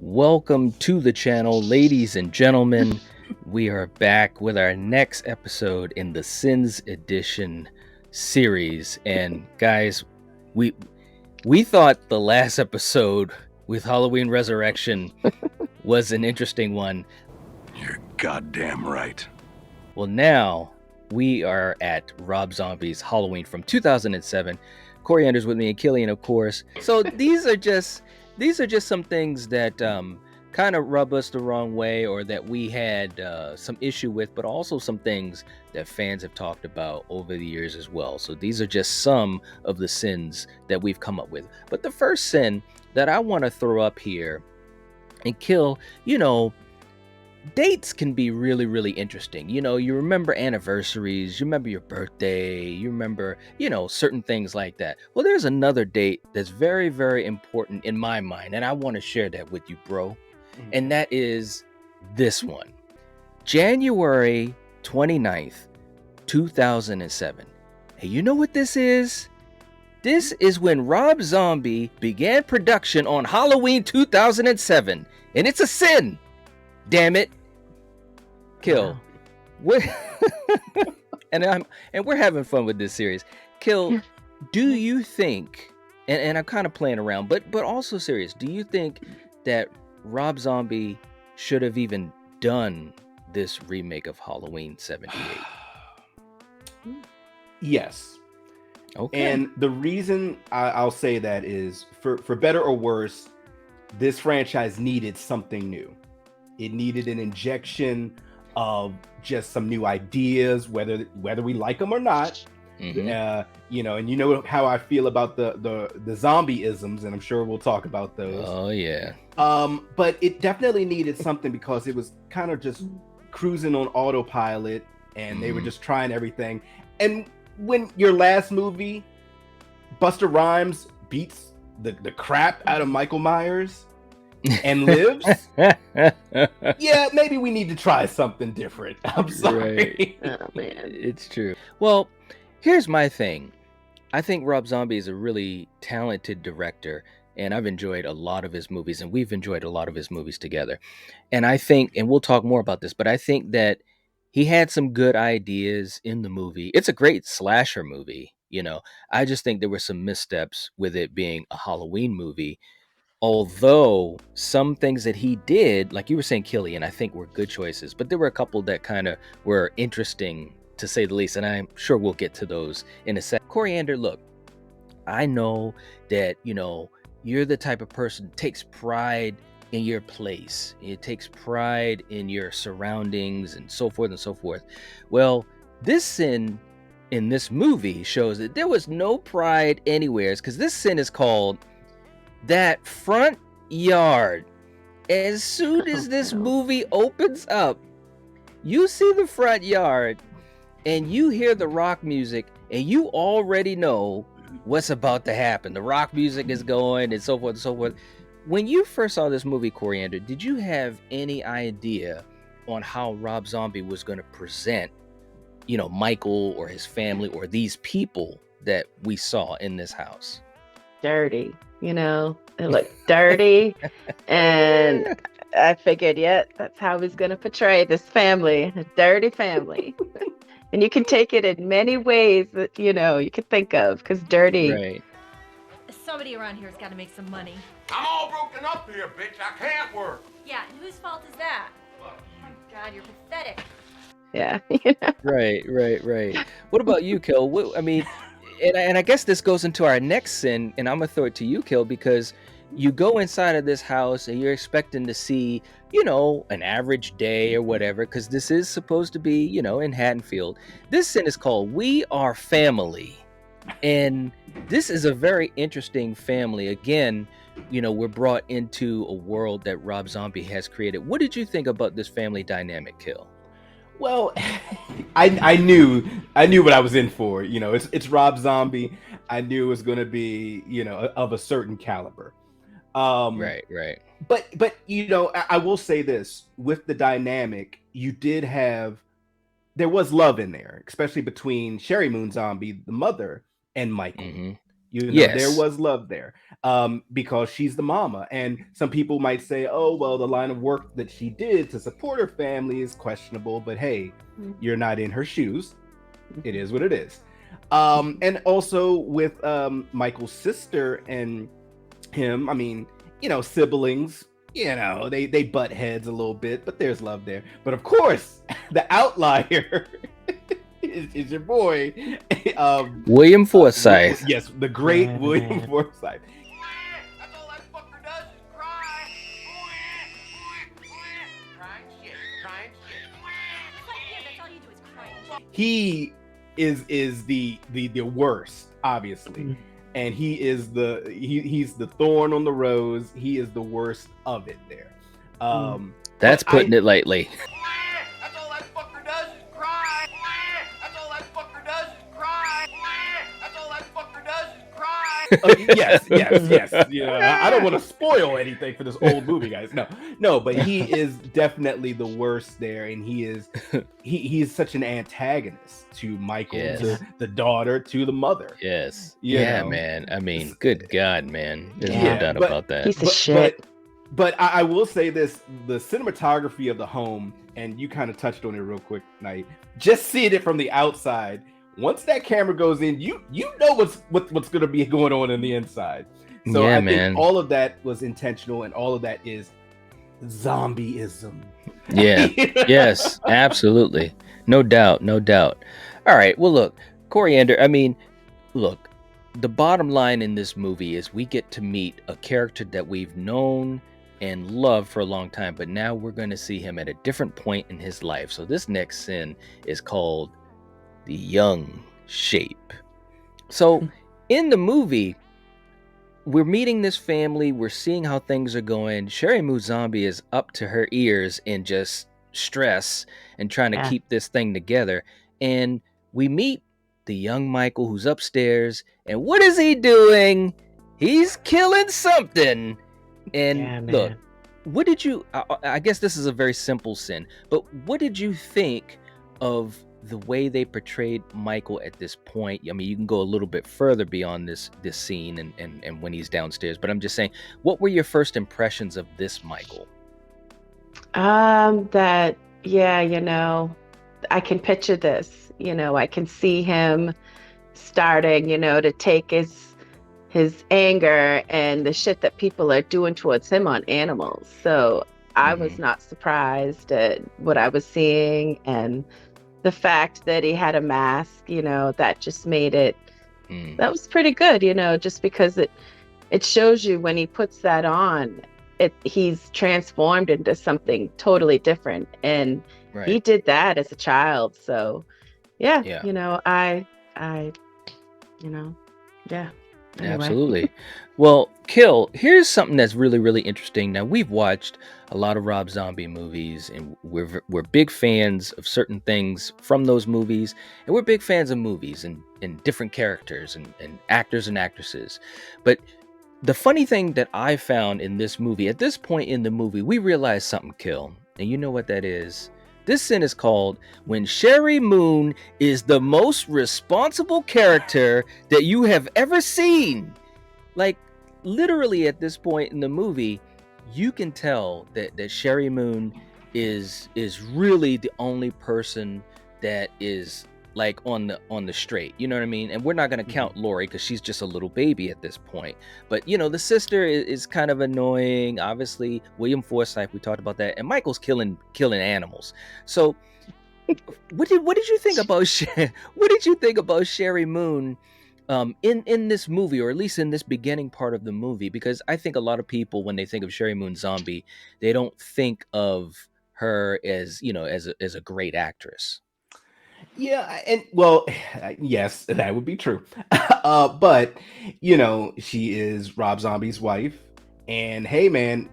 Welcome to the channel, ladies and gentlemen. We are back with our next episode in the Sins Edition series. And guys, we thought the last episode with Halloween Resurrection was an interesting one. You're goddamn right. Well, now we are at Rob Zombie's Halloween from 2007. Coriander's with me and Killian, of course. So these are just some things that kind of rub us the wrong way, or that we had some issue with, but also some things that fans have talked about over the years as well. So these are just some of the sins that we've come up with. But the first sin that I want to throw up here and kill, dates can be really, really interesting. You remember anniversaries, you remember your birthday, you remember, certain things like that. Well, there's another date that's very, very important in my mind, and I want to share that with you, bro. And that is this one. January 29th, 2007. Hey, you know what this is? This is when Rob Zombie began production on Halloween 2007, and it's a sin. Damn it. Kill. What? and we're having fun with this series. Kill, do you think, and I'm kind of playing around, but also serious, do you think that Rob Zombie should have even done this remake of Halloween 78? Yes. Okay. And the reason I'll say that is, for better or worse, this franchise needed something new. It needed an injection of just some new ideas, whether we like them or not. And you know how I feel about the zombie-isms, and I'm sure we'll talk about those. Oh yeah. But it definitely needed something, because it was kind of just cruising on autopilot, and they were just trying everything. And when your last movie, Busta Rhymes beats the crap out of Michael Myers and lives, yeah, maybe we need to try something different. I'm sorry. Right. Oh man, it's true. Well, here's my thing. I think Rob Zombie is a really talented director, and I've enjoyed a lot of his movies, and we've enjoyed a lot of his movies together. And I think, and we'll talk more about this, but I think that he had some good ideas in the movie. It's a great slasher movie, I just think there were some missteps with it being a Halloween movie. Although some things that he did, like you were saying, Killian, I think were good choices, but there were a couple that kind of were interesting, to say the least, and I'm sure we'll get to those in a sec. Coriander, look, I know that, you're the type of person that takes pride in your place. It takes pride in your surroundings and so forth and so forth. Well, this sin in this movie shows that there was no pride anywhere, because this sin is called that front yard. As soon as this movie opens up, you see the front yard and you hear the rock music, and you already know what's about to happen. The rock music is going and so forth and so forth. When you first saw this movie, Coriander, did you have any idea on how Rob Zombie was going to present, Michael or his family or these people that we saw in this house? Dirty, it looked dirty. And I figured, that's how he's going to portray this family, a dirty family. And you can take it in many ways that, you could think of, because dirty. Right. Somebody around here's got to make some money. I'm all broken up here, bitch. I can't work. Yeah, and whose fault is that? Oh my God, you're pathetic. Yeah. Right. What about you, Kill? I mean, and I guess this goes into our next sin, and I'm going to throw it to you, Kill, because you go inside of this house and you're expecting to see, an average day or whatever, because this is supposed to be, in Haddonfield. This sin is called We Are Family. And this is a very interesting family. Again, we're brought into a world that Rob Zombie has created. What did you think about this family dynamic, Kill? Well, I knew what I was in for. It's Rob Zombie. I knew it was going to be, of a certain caliber. Right. But I will say this, with the dynamic, there was love in there, especially between Sheri Moon Zombie, the mother, and Michael. There Yes. was love there, because she's the mama. And some people might say, oh, well, the line of work that she did to support her family is questionable, but hey, you're not in her shoes. It is what it is. And also with Michael's sister and him, I mean, siblings, they butt heads a little bit, but there's love there. But of course, the outlier is your boy, William Forsythe. yes, the great William Forsythe. That's all that fucker does is cry. Crying shit. Crying shit. It's like you. That's all you do is cry. He is the worst, obviously. And he is he's the thorn on the rose. He is the worst of it there. That's putting it lightly. That's all that fucker does is cry. That's all that fucker does is cry. That's all that fucker does is cry. Yes. Yeah, I don't want to spoil anything for this old movie, guys. No, but he is definitely the worst there, and he's such an antagonist to Michael, to the daughter, to the mother. Yes. You know? Man. I mean, good God, man. There's no doubt about that. Piece of shit. But I will say this: the cinematography of the home, and you kind of touched on it real quick, Night. Just seeing it from the outside. Once that camera goes in, you know what's going to be going on in the inside. So I think all of that was intentional, and all of that is zombieism. Yeah. Yes, absolutely. No doubt. All right. Well, look, Coriander, I mean, look, the bottom line in this movie is we get to meet a character that we've known and loved for a long time, but now we're going to see him at a different point in his life. So this next sin is called the young shape. So in the movie, we're meeting this family, we're seeing how things are going. Sheri Moon Zombie is up to her ears in just stress and trying to keep this thing together. And we meet the young Michael, who's upstairs, and what is he doing? He's killing something. And look, what did you, I guess this is a very simple sin, but what did you think of the way they portrayed Michael at this point? I mean, you can go a little bit further beyond this scene and when he's downstairs, but I'm just saying, what were your first impressions of this Michael? That, I can picture this, I can see him starting, to take his anger and the shit that people are doing towards him on animals. So I was not surprised at what I was seeing, and the fact that he had a mask, that just made it, that was pretty good, just because it shows you when he puts that on, he's transformed into something totally different. And he did that as a child. So Anyway. Absolutely. Well, Kill, here's something that's really, really interesting. Now, we've watched a lot of Rob Zombie movies, and we're big fans of certain things from those movies, and we're big fans of movies and different characters and actors and actresses. But the funny thing that I found in this movie, at this point in the movie, we realized something, Kill, and you know what that is? This sin is called when Sheri Moon is the most responsible character that you have ever seen. Like, literally at this point in the movie, you can tell that Sheri Moon is really the only person that is like on the straight, you know what I mean? And we're not going to count Lori because she's just a little baby at this point. But the sister is kind of annoying. Obviously, William Forsythe, we talked about that, and Michael's killing animals. So, what did you think about Sheri Moon in this movie, or at least in this beginning part of the movie? Because I think a lot of people, when they think of Sheri Moon Zombie, they don't think of her as as a great actress. Yeah, and well, yes, that would be true. But she is Rob Zombie's wife, and hey, man,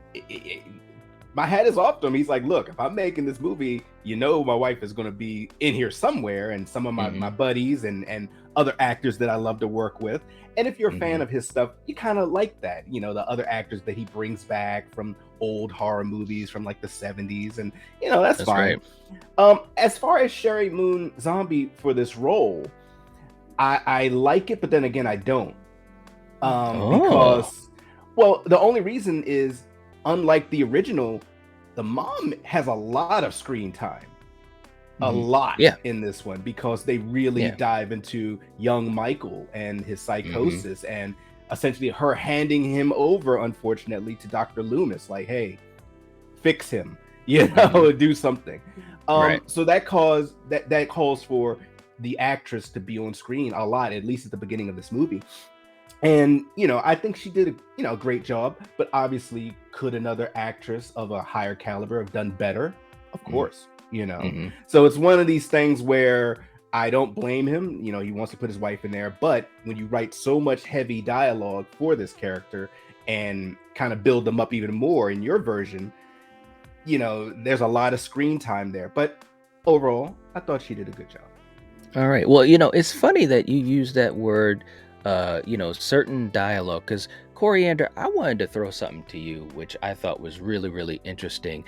my hat is off to him. He's like, look, if I'm making this movie, my wife is going to be in here somewhere, and some of my buddies and other actors that I love to work with. And if you're a fan of his stuff, you kind of like that, the other actors that he brings back from old horror movies from like the 70s, and that's fine. Right. As far as Sheri Moon Zombie for this role, I like it, but then again, I don't. Oh. Because, well, the only reason is, unlike the original, the mom has a lot of screen time. A Mhm. lot Yeah. in this one, because they really Yeah. dive into young Michael and his Mhm. psychosis, and essentially her handing him over, unfortunately, to Dr. Loomis, like, hey, fix him, Mhm. do something. Right. So that calls for the actress to be on screen a lot, at least at the beginning of this movie. And I think she did a great job, but obviously, could another actress of a higher caliber have done better? Of Mhm. course. Mhm. So it's one of these things where I don't blame him. He wants to put his wife in there, but when you write so much heavy dialogue for this character and kind of build them up even more in your version, there's a lot of screen time there. But overall, I thought she did a good job. All right. Well, it's funny that you use that word, certain dialogue, because Coriander, I wanted to throw something to you, which I thought was really, really interesting.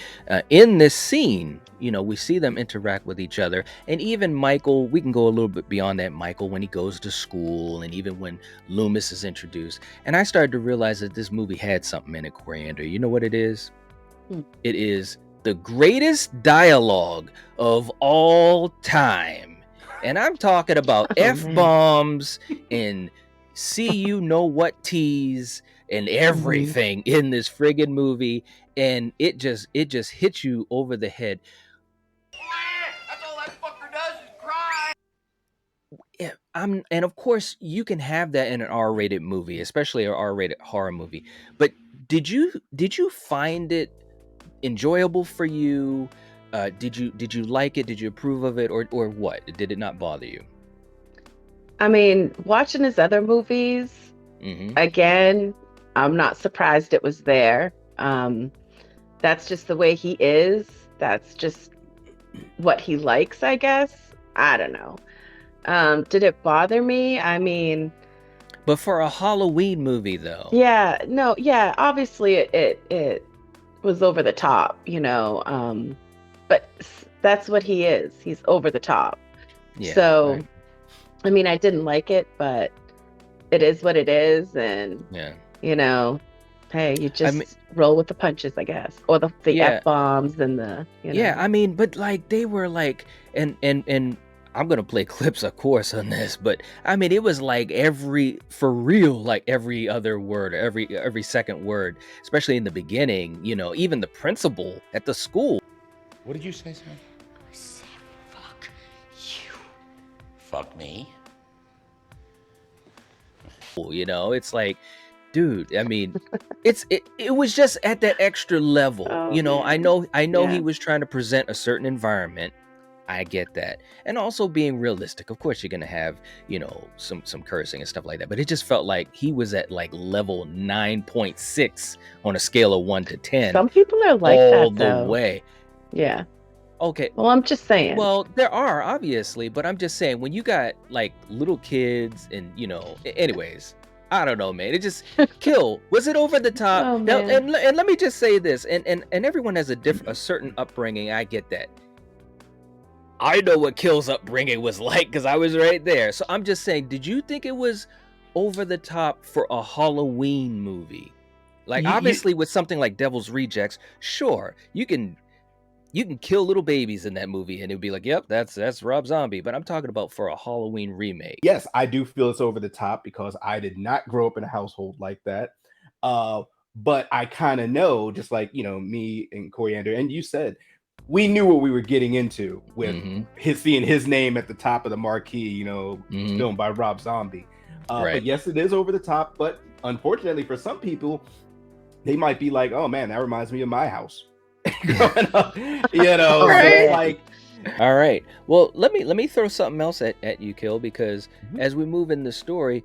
In this scene, we see them interact with each other. And even Michael, we can go a little bit beyond that, Michael, when he goes to school, and even when Loomis is introduced. And I started to realize that this movie had something in it, Coriander. You know what it is? Hmm. It is the greatest dialogue of all time. And I'm talking about Oh man. F-bombs and see you know what teas and everything in this friggin' movie. And it just hits you over the head. That's all that fucker does is cry. Yeah, and of course you can have that in an R-rated movie, especially an R-rated horror movie. But did you find it enjoyable for you? Did you like it? Did you approve of it, or what? Did it not bother you? I mean, watching his other movies, Mm-hmm. again, I'm not surprised it was there. That's just the way he is. That's just what he likes, I guess. I don't know. Did it bother me? I mean, But for a Halloween movie, though. yeah, no, yeah, obviously it was over the top, but that's what he is. He's over the top. Yeah. So, Right. I mean, I didn't like it, but it is what it is, and Yeah. you know, hey, you I mean, just roll with the punches, I guess, or the yeah. F-bombs and the, Yeah, I mean, but like they were like, and I'm gonna play clips, of course, on this, but I mean, it was like for real, like every other word, every second word, especially in the beginning. Even the principal at the school. What did you say, son? I said, fuck you. Fuck me. It's like, dude, I mean, it was just at that extra level. oh I man, know he yeah, was trying to present a certain environment. I get that. And also being realistic. Of course you're going to have, some cursing and stuff like that, but it just felt like he was at like level 9.6 on a scale of 1 to 10 some people are like all that the though. way. Yeah. Okay. Well, I'm just saying. Well, there are obviously, but I'm just saying when you got like little kids and anyways, I don't know, man. It just was it over the top? Oh Now, man. and let me just say this, and everyone has a certain upbringing. I get that. I know what Kill's upbringing was like because I was right there. So I'm just saying, did you think it was over the top for a Halloween movie? Like You, you, obviously with something like Devil's Rejects, sure, you can kill little babies in that movie and it'd be like, yep, that's Rob Zombie. But I'm talking about for a Halloween remake. yes, I do feel it's over the top because I did not grow up in a household like that. Uh, but I kind of know, just like me and Coriander, and you said, we knew what we were getting into with Mm-hmm. seeing his name at the top of the marquee, Mm-hmm. filmed by Rob Zombie. But Right. yes, it is over the top. But unfortunately, for some people, they might be like, "Oh man, that reminds me of my house." Growing up, Oh, so Right. like, All right. Well, let me throw something else at you, Kill, because Mhm. as we move in the story,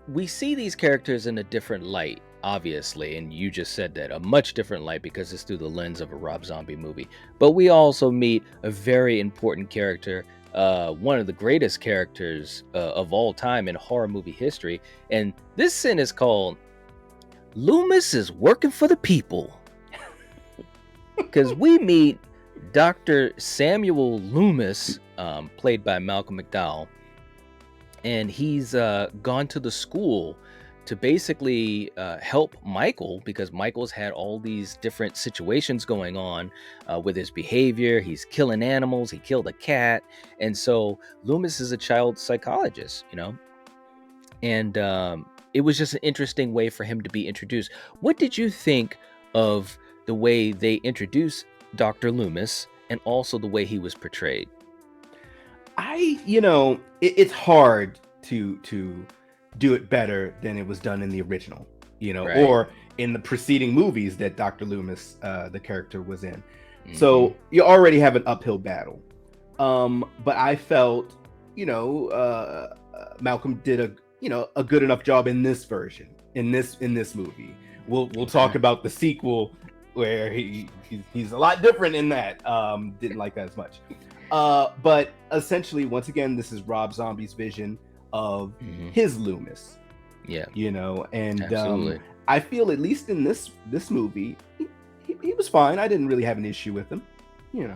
we see these characters in a different light, obviously, and you just said that, a much different light because it's through the lens of a Rob Zombie movie. But we also meet a very important character, one of the greatest characters of all time in horror movie history, and this sin is called Loomis is working for the people. Because we meet Dr. Samuel Loomis, played by Malcolm McDowell, and he's gone to the school to basically help Michael, because Michael's had all these different situations going on with his behavior. He's killing animals. He killed a cat. And so Loomis is a child psychologist, and it was just an interesting way for him to be introduced. What did you think of the way they introduced Dr. Loomis and also the way he was portrayed? It's hard to do it better than it was done in the original, Right. or in the preceding movies that Dr. Loomis, the character, was in. So you already have an uphill battle. But I felt, Malcolm did a good enough job in this version, in this movie. We'll talk about the sequel where he's a lot different in that. Didn't like that as much. But essentially, once again, this is Rob Zombie's vision of his Loomis. Yeah. And Absolutely. I feel, at least in this movie, he was fine. I didn't really have an issue with him.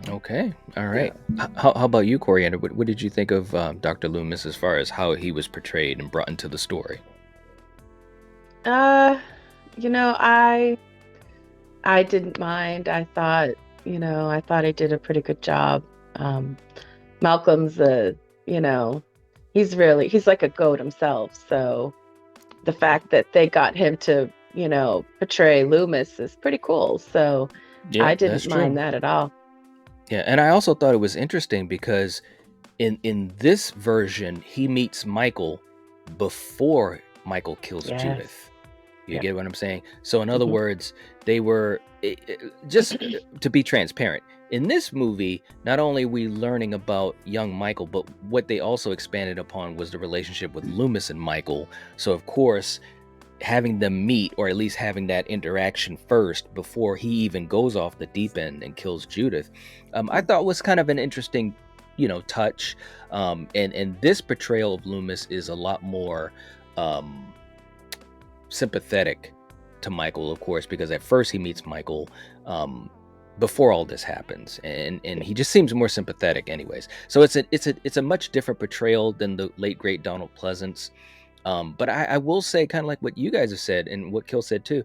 Okay. All right. How about you, Coriander? What did you think of Dr. Loomis as far as how he was portrayed and brought into the story? I didn't mind. I thought he did a pretty good job. Malcolm's he's like a goat himself. So the fact that they got him to, portray Loomis is pretty cool. So Yeah, I that's didn't true. mind that at all. Yeah, and I also thought it was interesting because in this version, he meets Michael before Michael kills Yes. Judith. You Yep. get what I'm saying? So in other Mhm. words, they were just to be transparent. In this movie, not only are we learning about young Michael, but what they also expanded upon was the relationship with Loomis and Michael. So of course, having them meet, or at least having that interaction first before he even goes off the deep end and kills Judith, I thought was kind of an interesting, touch. And this portrayal of Loomis is a lot more sympathetic to Michael, of course, because at first he meets Michael before all this happens, and he just seems more sympathetic, anyways. So it's a much different portrayal than the late great Donald Pleasance. But I will say, kind of like what you guys have said and what Kill said too,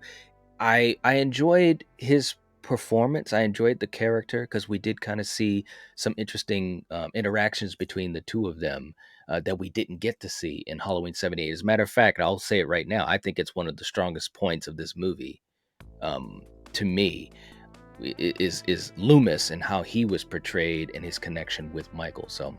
I enjoyed his performance. I enjoyed the character because we did kind of see some interesting interactions between the two of them that we didn't get to see in Halloween 78. As a matter of fact, I'll say it right now, I think it's one of the strongest points of this movie, to me, is Loomis and how he was portrayed and his connection with Michael. So,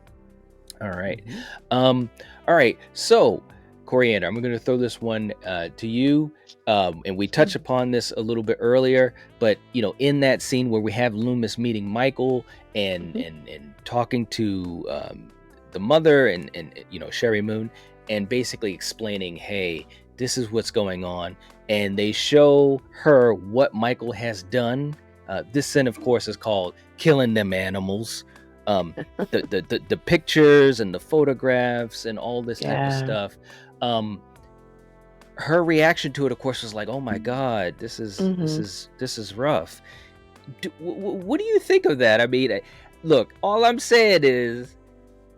all right. All right. So, Coriander, I'm going to throw this one to you. And we touched upon this a little bit earlier, but in that scene where we have Loomis meeting Michael and talking to the mother and Sheri Moon, and basically explaining, hey, this is what's going on, and they show her what Michael has done. This sin, of course, is called killing them animals. The pictures and the photographs and all this type of stuff. Her reaction to it, of course, was like, "Oh my God, this is rough." What do you think of that? I mean, look, all I'm saying is,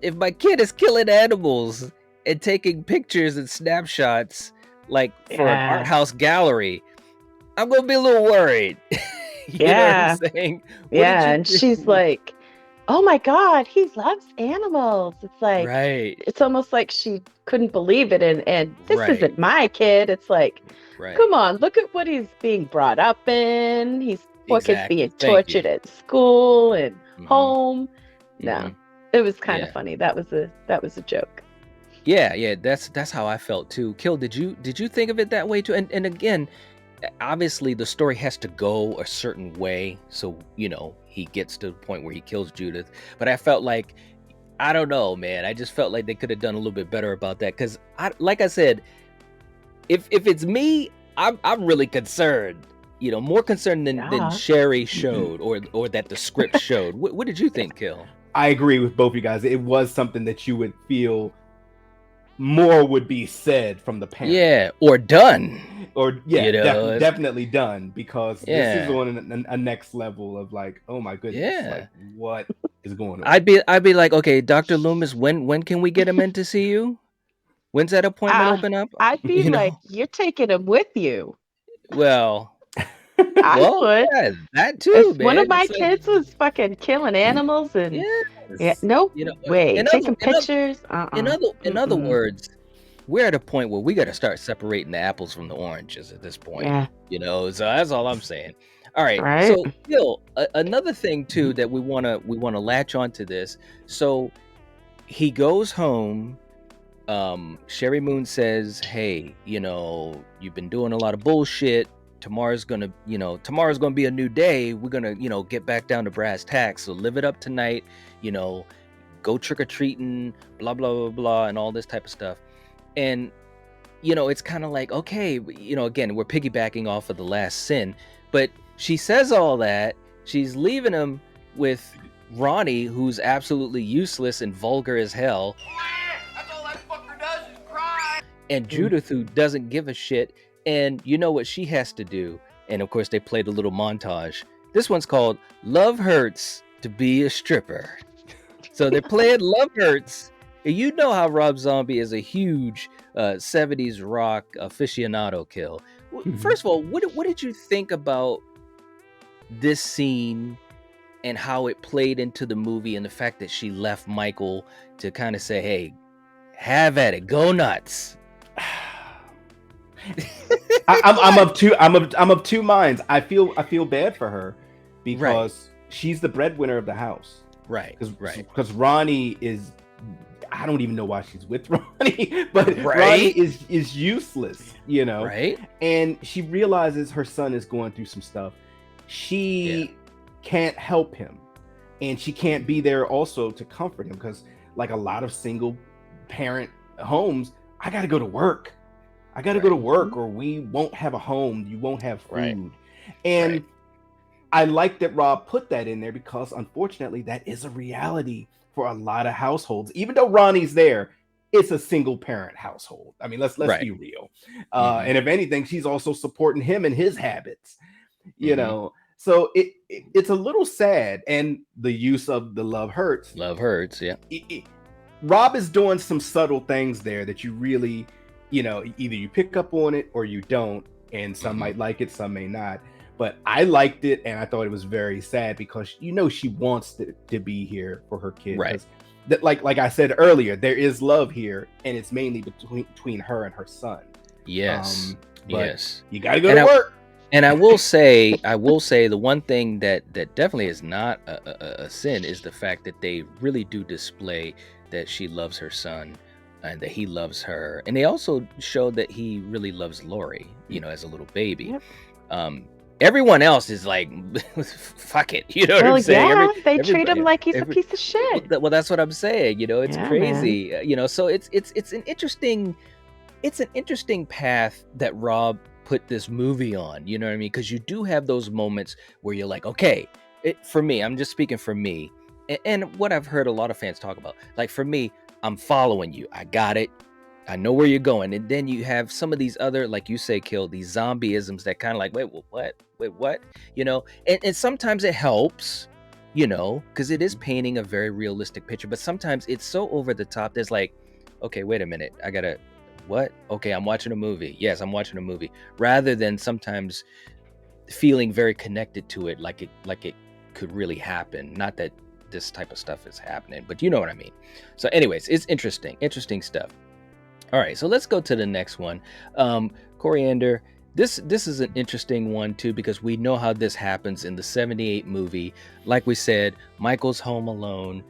if my kid is killing animals and taking pictures and snapshots like for an art house gallery, I'm gonna be a little worried. You know what I'm saying? And she's like, "Oh my God, he loves animals." It's like, right. It's almost like she couldn't believe it, and this Right. isn't my kid. It's like, Right. come on, look at what he's being brought up in. He's Exactly. being Thank tortured you. at school and Mhm. home. No, Mhm. it was kind of Yeah. funny. That was a joke. Yeah, that's how I felt too. Kill, did you think of it that way too? And again, obviously the story has to go a certain way, so he gets to the point where he kills Judith. But I felt like, I don't know, man. I just felt like they could have done a little bit better about that, because like I said, if it's me, I'm really concerned. More concerned than Sheri showed, or that the script showed. What did you think, Kill? I agree with both you guys. It was something that you would feel more would be said from the parent. Yeah, or done. Or it's definitely done, because Yeah. this is on a next level of like, oh my goodness, Yeah. like, what is going on? I'd be like, okay, Dr. Loomis, when can we get him in to see you? When's that appointment I open up? I feel You like know, you're taking him with you. well, I well, would. yeah, that too, If one of man. my It's like, kids was fucking killing animals and yeah, yes, no you know, way. in other, Taking pictures, in other mm-mm. words, we're at a point where we got to start separating the apples from the oranges at this point. Yeah, You know, so that's all I'm saying. All right, right. so Bill, another thing too that we wanna latch onto this. So he goes home. Sheri Moon says, "Hey, you've been doing a lot of bullshit. Tomorrow's gonna be a new day. We're gonna, get back down to brass tacks. So live it up tonight. You know, go trick or treating, blah blah blah blah, and all this type of stuff." And it's kind of like, okay, again, we're piggybacking off of The Last Sin, but she says all that. She's leaving him with Ronnie, who's absolutely useless and vulgar as hell, That's all that fucker does is cry. and Judith, who doesn't give a shit. And you know what she has to do. And of course, they played a little montage. This one's called Love Hurts to Be a Stripper. So they're playing Love Hurts. And you know how Rob Zombie is a huge 70s rock aficionado kill. First of all, what did you think about this scene and how it played into the movie, and the fact that she left Michael to kind of say, hey, have at it, go nuts? I'm of two minds. I feel bad for her because she's the breadwinner of the house. Right. Because Ronnie is, I don't even know why she's with Ronnie, but Right. Ronnie is useless, Right. And she realizes her son is going through some stuff. She can't help him, and she can't be there also to comfort him because, like a lot of single parent homes, I got to go to work. I got to go to work, or we won't have a home. You won't have food. Right. And Right. I like that Rob put that in there because, unfortunately, that is a reality for a lot of households. Even though Ronnie's there, it's a single parent household. I mean, let's Right. be real. And if anything, she's also supporting him and his habits. So it's a little sad. And the use of the love hurts. Love hurts. Yeah. Rob is doing some subtle things there that you really, either you pick up on it or you don't. And some might like it, some may not. But I liked it, and I thought it was very sad because she wants to be here for her kid. Right. That, like I said earlier, there is love here, and it's mainly between her and her son. Yes. But Yes. you gotta go to work. And I will say the one thing that definitely is not a sin is the fact that they really do display that she loves her son and that he loves her. And they also show that he really loves Lori, as a little baby. Yep. Everyone else is like, fuck it. You know what I'm saying? Yeah, they treat him like he's a piece of shit. Well, that's what I'm saying. It's Yeah, crazy. So it's an interesting path that Rob put this movie on. You know what I mean? Because you do have those moments where you're like, okay, for me, I'm just speaking for me, and what I've heard a lot of fans talk about. Like for me, I'm following you. I got it. I know where you're going. And then you have some of these other, like you say, Kill, these zombieisms that kind of like, wait, what? Wait, what? And sometimes it helps, because it is painting a very realistic picture. But sometimes it's so over the top. There's like, okay, wait a minute. I gotta, what? Okay, I'm watching a movie. Yes, I'm watching a movie. Rather than sometimes feeling very connected to it, like it could really happen. Not that this type of stuff is happening, but you know what I mean. So anyways, it's interesting stuff. All right, so let's go to the next one. Coriander, this is an interesting one too, because we know how this happens in the 78 movie. Like we said, Michael's home alone,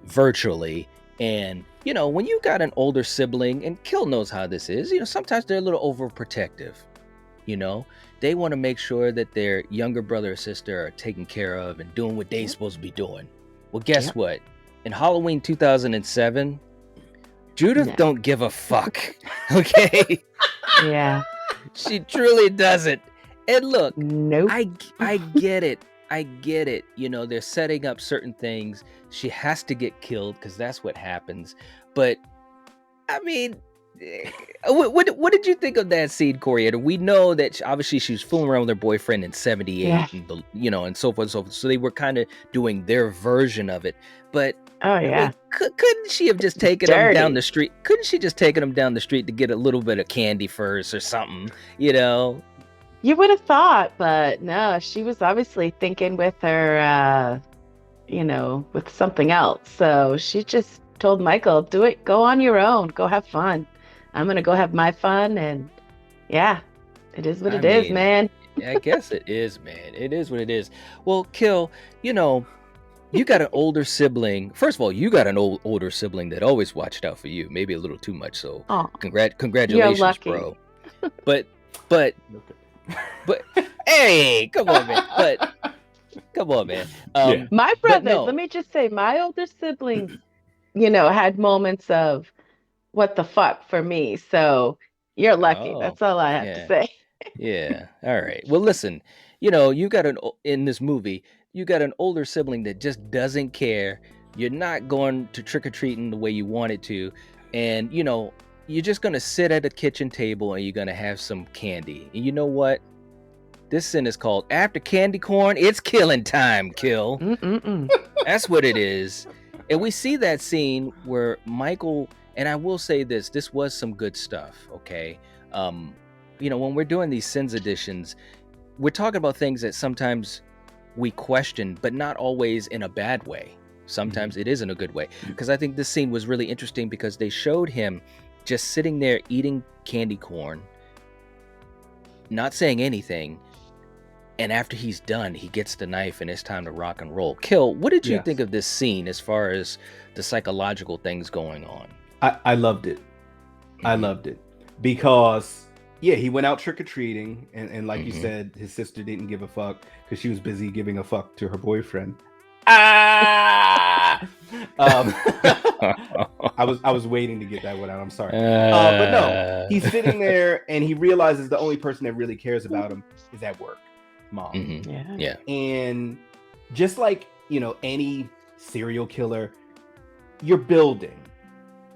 virtually. And, when you got an older sibling, and Kill knows how this is, sometimes they're a little overprotective. They want to make sure that their younger brother or sister are taken care of and doing what they're supposed to be doing. Well, guess what? In Halloween 2007, Judith don't give a fuck. Okay? Yeah. She truly doesn't. And look, Nope. I get it. I get it. They're setting up certain things. She has to get killed because that's what happens. But I mean, what did you think of that scene, Coriander? We know that obviously she was fooling around with her boyfriend in 78, and and so forth and so forth. So they were kind of doing their version of it. But Oh I yeah. mean, couldn't she have just taken him down Dirty. the street? Couldn't she just taken him down the street to get a little bit of candy first or something? You know? You would have thought, but no, she was obviously thinking with her, with something else. So she just told Michael, do it, go on your own, go have fun. I'm gonna go have my fun, and yeah, it is what I it is, mean, man. I guess it is, man. It is what it is. Well, Kill, you know, you got an older sibling. First of all, you got an older sibling that always watched out for you. Maybe a little too much. So, Oh, congratulations, lucky. bro. But, but, hey, come on, man. But, come on, man. Yeah. My but brothers, no. let me just say, my older siblings, had moments of what the fuck for me. So you're lucky. Oh, That's all I have to yeah. say. Yeah. All right. Well, listen, you got in this movie, you got an older sibling that just doesn't care. You're not going to trick or treating the way you wanted to. And, you're just going to sit at a kitchen table and you're going to have some candy. And you know what? This sin is called after candy corn. It's killing time, Kill. Mm-mm-mm. That's what it is. And we see that scene where Michael, and I will say this was some good stuff. Okay. When we're doing these sins editions, we're talking about things that sometimes we question, but not always in a bad way. Sometimes it is in a good way. Because I think this scene was really interesting because they showed him just sitting there eating candy corn, not saying anything. And after he's done, he gets the knife and it's time to rock and roll. Kill, what did you Yes. think of this scene as far as the psychological things going on? I loved it. I loved it because he went out trick-or-treating and like you said, his sister didn't give a fuck because she was busy giving a fuck to her boyfriend. I was waiting to get that one out. I'm sorry. But no, he's sitting there and he realizes the only person that really cares about him is at work, Mom. Mhm. Yeah. And just like, any serial killer, you're building.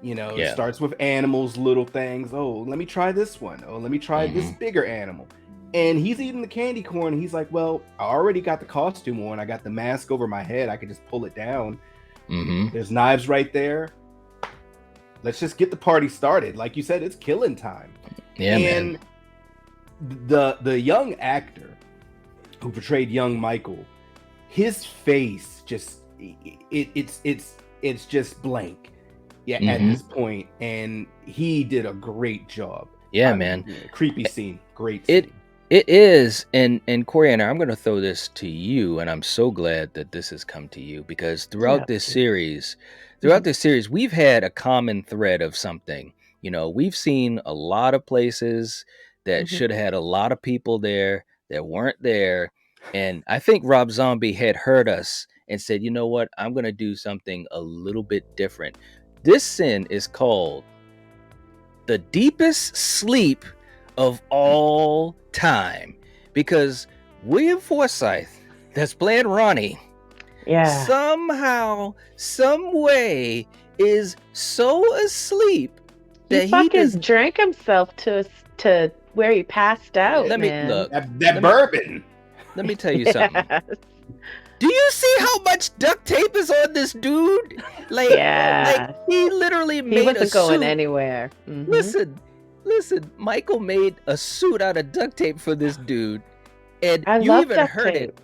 It starts with animals, little things. Oh, let me try this one. Oh, let me try this bigger animal. And he's eating the candy corn. He's like, well, I already got the costume on. I got the mask over my head. I could just pull it down. There's knives right there. Let's just get the party started. Like you said, it's killing time. Yeah, and man. the young actor who portrayed young Michael, his face just it's just blank. Yeah, at this point, and he did a great job. Yeah, man. Creepy scene, great scene. It is, and Coriander, I'm going to throw this to you, and I'm so glad that this has come to you because throughout this series, we've had a common thread of something. We've seen a lot of places that should have had a lot of people there that weren't there, and I think Rob Zombie had heard us and said, you know what, I'm going to do something a little bit different. This sin is called the deepest sleep of all time because William Forsythe, that's playing Ronnie, somehow, some way, is so asleep that he fucking drank himself to where he passed out. Let me man. look. That bourbon. Let me tell you something. Do you see how much duct tape is on this dude? Like he literally made he wasn't going suit. Anywhere. Listen, Michael made a suit out of duct tape for this dude, and I you love even duct heard tape. it.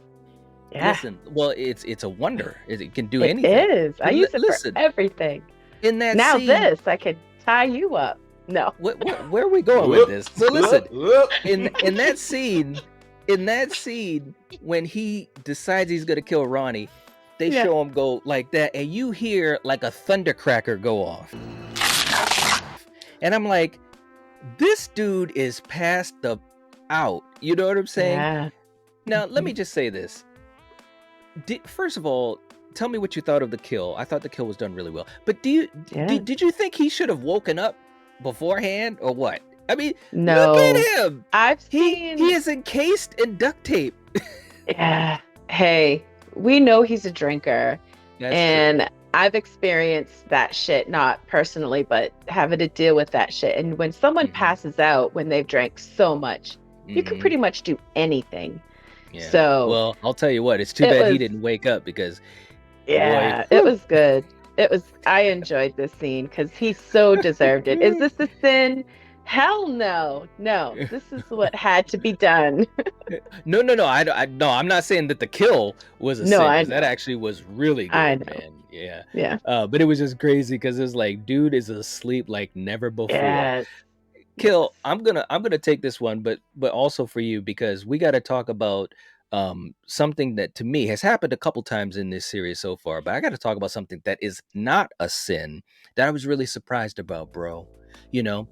Yeah. Listen, well, it's a wonder. It can do It anything. is. I use it for everything. In that now scene, this, I could tie you up. No. Where are we going with this? So listen, in that scene, when he decides he's gonna kill Ronnie, they show him go like that, and you hear like a thundercracker go off, and I'm like, this dude is passed out. You know what I'm saying? Yeah. Now, let me just say this. First of all, tell me what you thought of the kill. I thought the kill was done really well. But did you think he should have woken up beforehand or what? I mean, no. Look at him. I've seen he is encased in duct tape. Yeah. Hey, we know he's a drinker. That's true. I've experienced that shit, not personally, but having to deal with that shit. And when someone passes out when they've drank so much, you can pretty much do anything. Yeah. So, well, I'll tell you what, it's too bad he didn't wake up because it was good. I enjoyed this scene because he so deserved it. Is this a sin? Hell no. No. This is what had to be done. No. No, I'm not saying that the kill was a No, sin, I because that know. actually was really I good, know. man. Yeah. Yeah. But it was just crazy because it was like, dude is asleep like never before. Yes. Kill, Yes. I'm gonna take this one, but also for you, because we got to talk about something that to me has happened a couple times in this series so far. But I got to talk about something that is not a sin that I was really surprised about, bro. You know,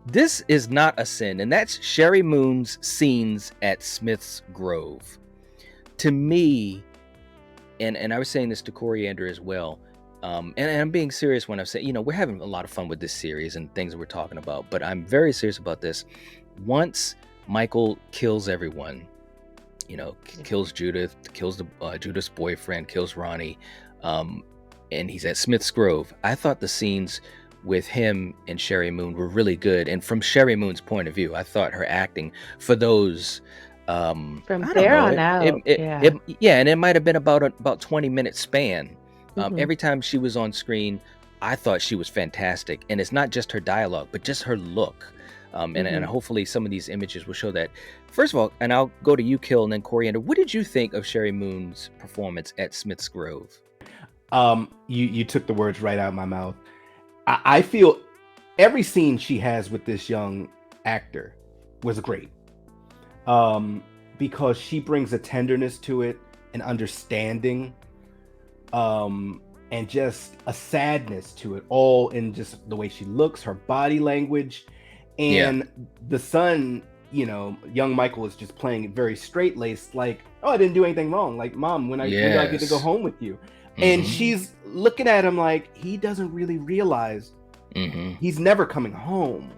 this is not a sin, and that's Sheri Moon's scenes at Smith's Grove. To me, and I was saying this to Coriander as well. And I'm being serious when I say, we're having a lot of fun with this series and things that we're talking about, but I'm very serious about this. Once Michael kills everyone, kills Judith, kills the Judith's boyfriend, kills Ronnie, and he's at Smith's Grove. I thought the scenes with him and Sheri Moon were really good, and from Sheri Moon's point of view, I thought her acting for those. From I don't there know. on out. Yeah. Yeah, and it might have been about 20-minute span. Mhm. Every time she was on screen, I thought she was fantastic, and it's not just her dialogue, but just her look. And Mhm. hopefully some of these images will show that. First of all, and I'll go to you, Kill, and then Coriander. What did you think of Sheri Moon's performance at Smith's Grove? You took the words right out of my mouth. I feel every scene she has with this young actor was great. Because she brings a tenderness to it, an understanding, and just a sadness to it, all in just the way she looks, her body language, and the son, young Michael is just playing it very straight-laced, like, oh, I didn't do anything wrong. Like, Mom, when do I get to go home with you? And she's looking at him like he doesn't really realize he's never coming home,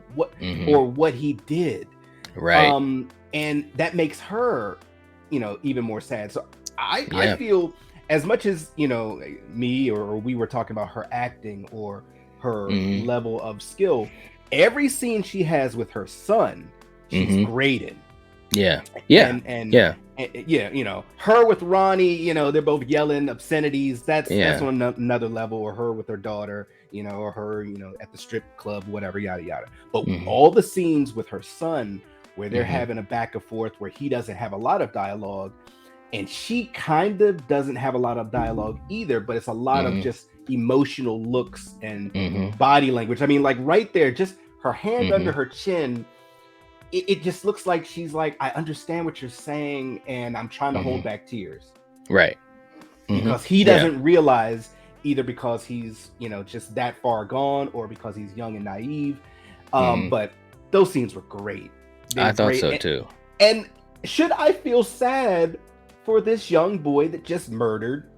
or what he did. Right. And that makes her, even more sad. So I feel, as much as, me or we were talking about her acting or her level of skill, every scene she has with her son, she's great in. Yeah. Her with Ronnie, they're both yelling obscenities. That's on another level. Or her with her daughter, or her, at the strip club, whatever, yada yada. But all the scenes with her son, where they're having a back and forth, where he doesn't have a lot of dialogue, and she kind of doesn't have a lot of dialogue either, but it's a lot of just emotional looks and body language. I mean, like right there, just her hand under her chin, it just looks like she's like, I understand what you're saying, and I'm trying to hold back tears. Right. Because he doesn't realize, either because he's, just that far gone, or because he's young and naive. But those scenes were great. I thought so too. And should I feel sad for this young boy that just murdered,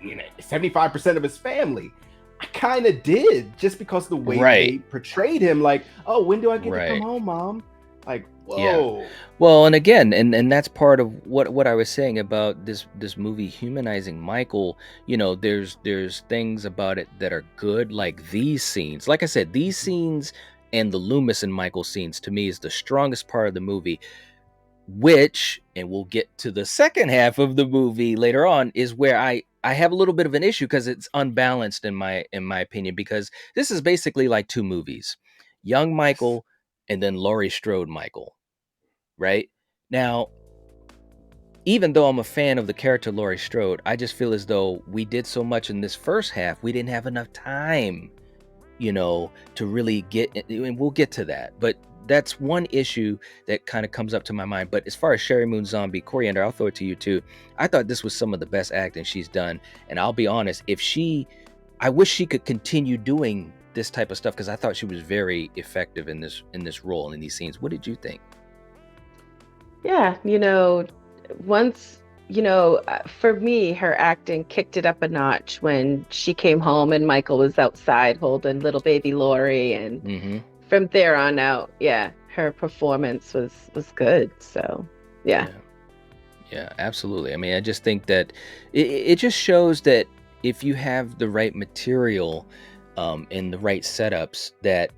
75% of his family? I kind of did, just because the way they portrayed him. Like, oh, when do I get to come home, Mom? Like, whoa. Yeah. Well, and again, and that's part of what I was saying about this movie humanizing Michael. There's things about it that are good, like these scenes. Like I said, these scenes and the Loomis and Michael scenes, to me, is the strongest part of the movie, which, and we'll get to the second half of the movie later on, is where I have a little bit of an issue, because it's unbalanced in my opinion, because this is basically like two movies: young Michael and then Laurie Strode Michael. Right? Now, even though I'm a fan of the character Laurie Strode, I just feel as though we did so much in this first half, we didn't have enough time, to really get, and we'll get to that. But that's one issue that kind of comes up to my mind. But as far as Sheri Moon Zombie, Coriander, I'll throw it to you too. I thought this was some of the best acting she's done. And I'll be honest, I wish she could continue doing this type of stuff, because I thought she was very effective in this role and in these scenes. What did you think? Yeah, once, for me, her acting kicked it up a notch when she came home and Michael was outside holding little baby Lori, and from there on out, her performance was good. So, yeah, absolutely. I mean, I just think that it just shows that if you have the right material and the right setups, that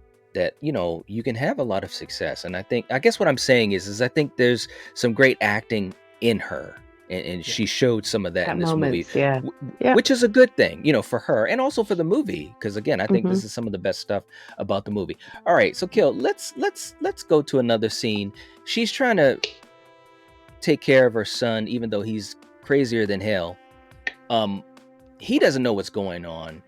you can have a lot of success. And I guess what I'm saying is I think there's some great acting in her. and she showed some of that in this movie, moments, yeah. Yeah. which is a good thing, for her and also for the movie, because again, I think Mhm. this is some of the best stuff about the movie. All right, so Kill, let's go to another scene. She's trying to take care of her son, even though he's crazier than hell. He doesn't know what's going on.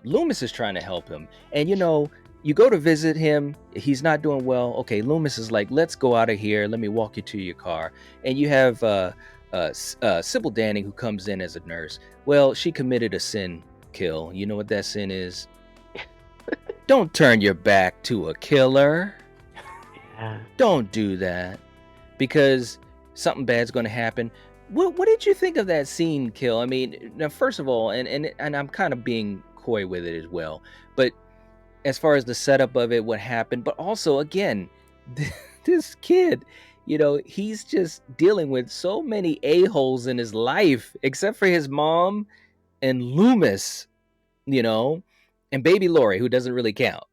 Loomis is trying to help him, and you go to visit him, he's not doing well. Okay, Loomis is like, let's go out of here, let me walk you to your car. And you have Sybil Danning, who comes in as a nurse. Well, she committed a sin, Kill. You know what that sin is? Don't turn your back to a killer. Yeah. Don't do that, because something bad's going to happen. What did you think of that scene, Kill? I mean, now, first of all, and I'm kind of being coy with it as well, but as far as the setup of it, what happened, but also, again, this kid, he's just dealing with so many a-holes in his life, except for his mom and Loomis, and baby Lori, who doesn't really count.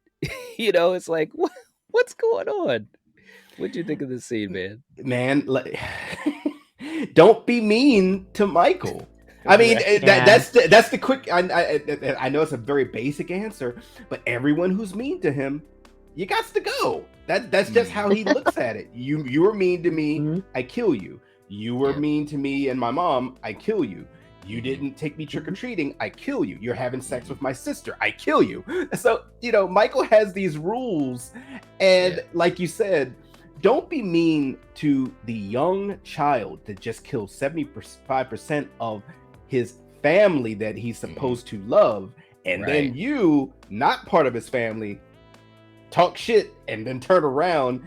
It's like, what's going on? What'd you think of this scene, man? Man, don't be mean to Michael. I mean, Right. that's the quick. I know it's a very basic answer, but everyone who's mean to him, you got to go. That's just how he looks at it. You were mean to me, Mhm. I kill you. You were Yeah. mean to me and my mom, I kill you. You didn't take me trick-or-treating, I kill you. You're having sex with my sister, I kill you. So, Michael has these rules, and Yeah. like you said, don't be mean to the young child that just killed 75% of his family that he's supposed to love, and Right. then you, not part of his family, talk shit and then turn around.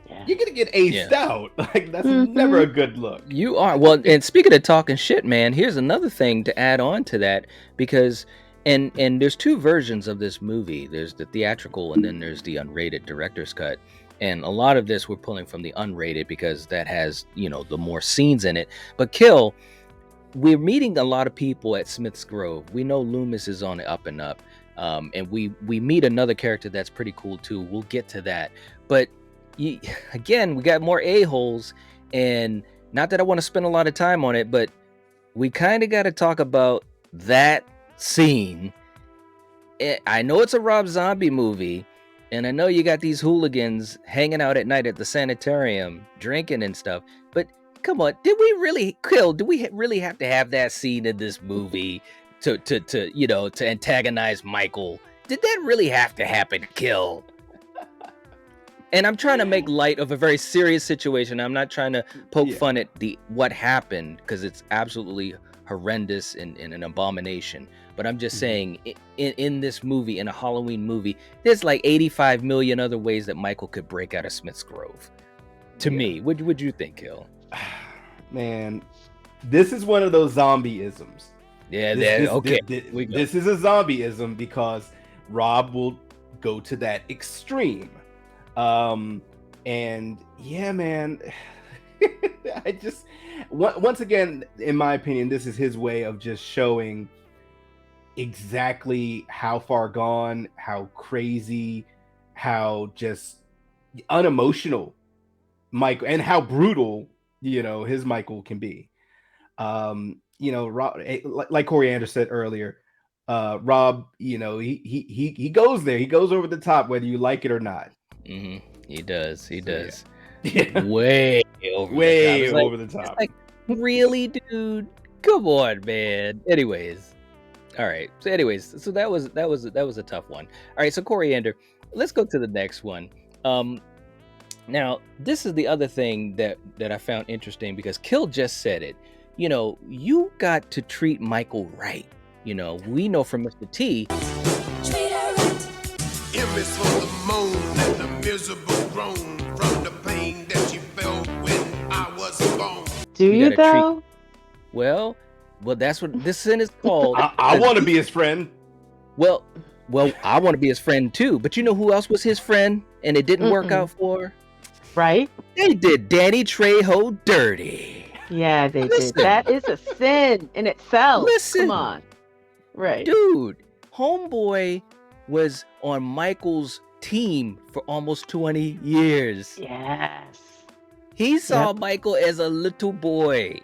Yeah. You're gonna get aced out. Like, that's Mhm. never a good look. You are. Well, and speaking of talking shit, man, here's another thing to add on to that, because and there's two versions of this movie. There's the theatrical and then there's the unrated director's cut. And a lot of this we're pulling from the unrated because that has, the more scenes in it. But Kill, we're meeting a lot of people at Smith's Grove. We know Loomis is on the up and up. And we meet another character that's pretty cool too. We'll get to that. But again, we got more a-holes, and not that I want to spend a lot of time on it, but we kind of got to talk about that scene. I know it's a Rob Zombie movie, and I know you got these hooligans hanging out at night at the sanitarium drinking and stuff, but come on, do we really have to have that scene in this movie to antagonize Michael? Did that really have to happen, Kill? And I'm trying to make light of a very serious situation. I'm not trying to poke fun at what happened, because it's absolutely horrendous and an abomination. But I'm just saying, in this movie, in a Halloween movie, there's like 85 million other ways that Michael could break out of Smith's Grove. To me, would you think, Hill? Man, this is one of those zombie-isms. Yeah, This is a zombie-ism because Rob will go to that extreme. And yeah, man, I just, once again, in my opinion, this is his way of just showing exactly how far gone, how crazy, how just unemotional Michael, and how brutal, his Michael can be. Rob, like Coriander said earlier, Rob, he goes there, he goes over the top, whether you like it or not. Mm-hmm. He does. Yeah. Way over the top. It's like, really, dude? Come on, man. Anyways, all right. So that was a tough one. All right. So Coriander, let's go to the next one. Now this is the other thing that I found interesting, because Kill just said it. You got to treat Michael right. We know from Mr. T. Image for the moon and the miserable groan from the pain that you felt when I was born. Do you though? Well, that's what this sin is called. I want to be his friend. Well, I want to be his friend too. But you know who else was his friend and it didn't work out for? Right? They did Danny Trejo dirty. Yeah, they did. That is a sin in itself. Listen. Come on. Right. Dude, homeboy was on Michael's team for almost 20 years. Yes. He saw Michael as a little boy.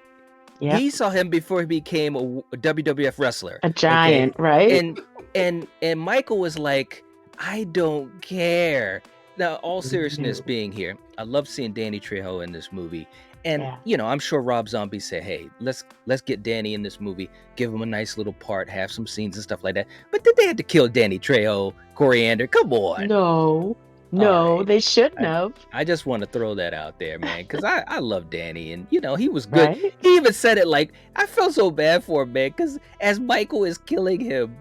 Yep. He saw him before he became a WWF wrestler. A giant, right? And Michael was like, I don't care. Now, all seriousness being here, I love seeing Danny Trejo in this movie. And I'm sure Rob Zombie said, "Hey, let's get Danny in this movie, give him a nice little part, have some scenes and stuff like that." But did they have to kill Danny Trejo, Coriander? Come on. No, right. They shouldn't have. I just want to throw that out there, man, because I love Danny, and he was good. Right? He even said it like, I felt so bad for him, man, because as Michael is killing him,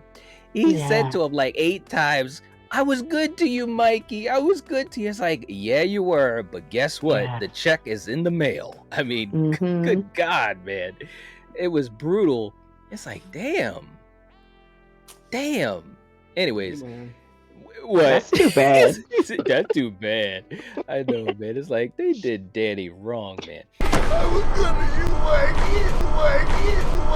he said to him like 8 times, "I was good to you, Mikey. I was good to you." It's like, yeah, you were, but guess what? Yeah. The check is in the mail. I mean, good God, man. It was brutal. It's like, damn. Anyways, what? That's too bad. That's too bad. I know, man. It's like they did Danny wrong, man. I was good to you, Mikey.